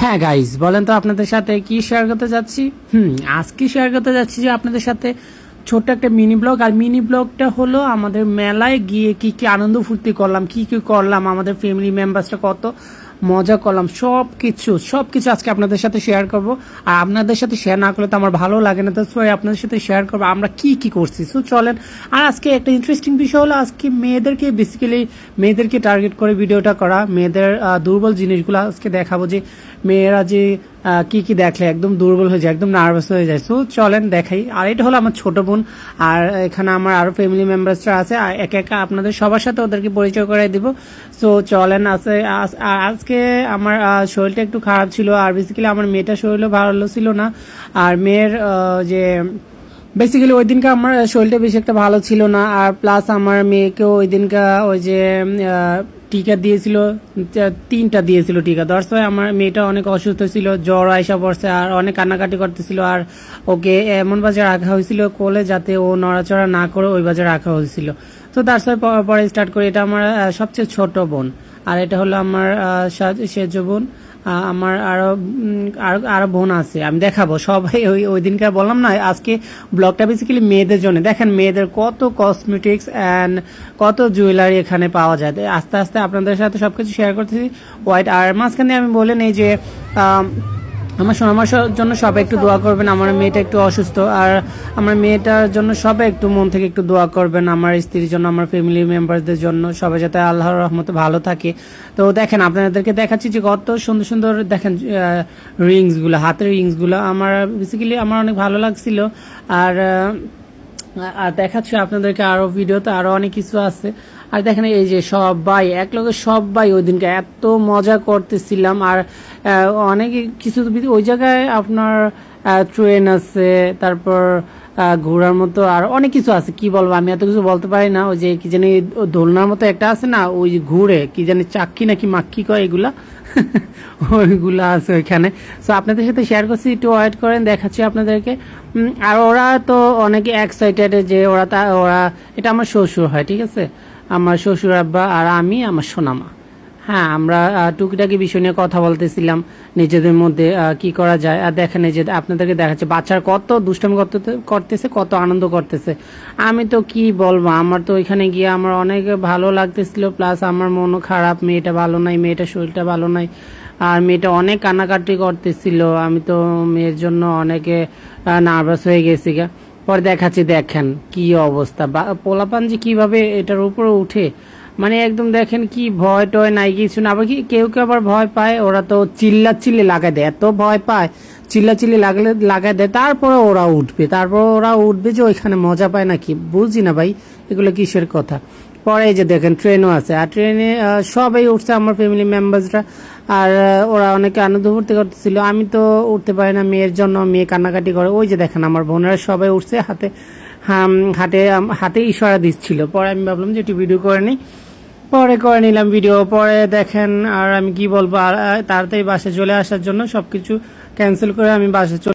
হ্যাঁ গাইজ, বলেন তো আপনাদের সাথে কি শেয়ার করতে যাচ্ছি। আজকে শেয়ার করতে যাচ্ছি যে আপনাদের সাথে ছোট্ট একটা মিনি ব্লগ। আর মিনি ব্লগটা হলো আমাদের মেলায় গিয়ে কি কি আনন্দ ফুর্তি করলাম, কি কি করলাম, আমাদের ফ্যামিলি মেম্বার্সটা কত মজা করলাম, সবকিছু আজকে আপনাদের সাথে শেয়ার করব। আর আপনাদের সাথে শেয়ার না করলে তো আমার ভালো লাগে না, তো আপনাদের সাথে শেয়ার করবো আমরা কি কি করছি। সো চলেন। আর আজকে একটা ইন্টারেস্টিং বিষয় হলো আজকে মেয়েদেরকে টার্গেট করে ভিডিওটা করা, মেয়েদের দুর্বল জিনিসগুলো আজকে দেখাবো, যে মেয়েরা যে কি কি দেখলে একদম দুর্বল হয়ে যায়, একদম নার্ভাস হয়ে যায়। সো চলেন দেখাই। আর এটা হলো আমার ছোট বোন, আর এখানে আমার আরো ফ্যামিলি মেম্বার্সরা আছে, একে একা আপনাদের সবার সাথে ওদেরকে পরিচয় করে দিব। সো চলেন। আজকে আমার শরীরটা একটু খারাপ ছিল, আর বেসিক্যালি আমার মেয়েটা শরীরও ভালো ছিল না। আর মেয়ের যে বেসিক্যালি ওই দিনকে আমার শরীরটা বেশি একটা ভালো ছিল না। আর প্লাস আমার মেয়েকেও ওই দিনকা ওই যে টিকা দিয়েছিল, 3টা দিয়েছিল টিকা। দর্শক আমার মেয়েটা অনেক অসুস্থ ছিল, জ্বর আইসা পড়ছে, আর অনেক কান্নাকাটি করতেছিল। আর ওকে এমন বাজে রাখা হয়েছিল কোলে, যাতে ও নড়াচড়া না করে ওই বাজে রাখা হয়েছিল। তো তার সাথে পরে স্টার্ট করি। এটা আমার সবচেয়ে ছোট বোন, আর এটা হলো আমার সেজ বোন। আমার আরো বোন আছে, আমি দেখাবো সবাই। ওই দিনকার বললাম না, আজকে ব্লগটা বেসিক্যালি মেয়েদের জন্য। দেখেন মেয়েদের কত কসমেটিক্স অ্যান্ড কত জুয়েলারি এখানে পাওয়া যায়। আস্তে আস্তে আপনাদের সাথে সবকিছু শেয়ার করতেছি। আর মাঝখানে আমি বলে নেই যে আমার জন্য সবাই একটু দোয়া করবেন। আমার মেয়েটা একটু অসুস্থ, আর আমার মেয়েটার জন্য সবাই একটু মন থেকে একটু দোয়া করবেন। আমার স্ত্রীর জন্য, আমার ফ্যামিলি মেম্বারদের জন্য, সবাই যাতে আল্লাহর রহমতে ভালো থাকে। তো দেখেন আপনাদেরকে দেখাচ্ছি যে কত সুন্দর সুন্দর দেখেন রিংসগুলো, হাতের রিংসগুলো আমার বেসিক্যালি আমার অনেক ভালো লাগছিল। আর আর দেখাচ্ছি আপনাদেরকে আরো ভিডিওতে আরো অনেক কিছু আছে। আর দেখেন এই যে সবাই ওই দিনকে এত মজা করতেছিলাম। আর অনেক কিছু ওই জায়গায় আপনার ট্রেন আছে, তারপর ঘোরার মতো আর অনেক কিছু আছে। কি বলবো, আমি এত কিছু বলতে পারি না। ওই যে কি জানি দোলনার মতো একটা আছে না, ওই ঘুরে কি জানি চাক্কি নাকি মাক্কি কয় এগুলা ওইগুলা আছে ওইখানে। সো আপনাদের সাথে শেয়ার করছি, একটু ওয়েট করেন, দেখাচ্ছি আপনাদেরকে। আর ওরা তো অনেকে এক্সাইটেড যে ওরা এটা আমার শ্বশুর হয়, ঠিক আছে, আমার শ্বশুর আব্বা আর আমি, আমার সোনামা। হ্যাঁ, আমরা টুকিটাকি বিষয় নিয়ে কথা বলতেছিলাম নিজেদের মধ্যে কি করা যায়। আর দেখেন এই যে আপনাদেরকে দেখাচ্ছে বাচ্চার কত দুষ্টামি করতেছে, কত আনন্দ করতেছে। আমি তো কি বলবো, আমার তো ওইখানে গিয়ে আমার অনেক ভালো লাগতেছিল, প্লাস আমার মনও খারাপ, মেয়েটা ভালো নাই, মেয়েটার শরীরটা ভালো নাই। আর মেয়েটা অনেক কান্নাকাটি করতেছিল, আমি তো মেয়ের জন্য অনেকে নার্ভাস হয়ে গেছি। পরে দেখাচ্ছি, দেখেন কি অবস্থা, পোলাপান যে কিভাবে এটার উপরে উঠে, মানে একদম দেখেন কি ভয় টয় নাই কিছু না। আবার কি কেউ কেউ আবার ভয় পায়, ওরা তো চিল্লি লাগাই দেয়, এত ভয় পায় চিল্লি লাগাই দেয়, তারপরে ওরা উঠবে যে ওইখানে মজা পায় নাকি বুঝি না ভাই, এগুলো কিসের কথা। পরে এই যে দেখেন ট্রেনও আছে, আর ট্রেনে সবাই উঠছে আমার ফ্যামিলি মেম্বার্সরা। আর ওরা অনেকে আনন্দ ফুর্তি করতেছিল, আমি তো উঠতে পারি না মেয়ের জন্য, মেয়ে কান্নাকাটি করে। ওই যে দেখেন আমার বোনেরা সবাই উঠছে, হাতে ইশারা দিচ্ছিল। পরে আমি ভাবলাম যে একটু ভিডিও করে নিই, পরে করে নিলাম ভিডিও। পরে দেখেন, আর আমি কি বলবো, তাড়াতাড়ি বাসে চলে আসার জন্য সবকিছু ক্যান্সেল করে আমি বাসে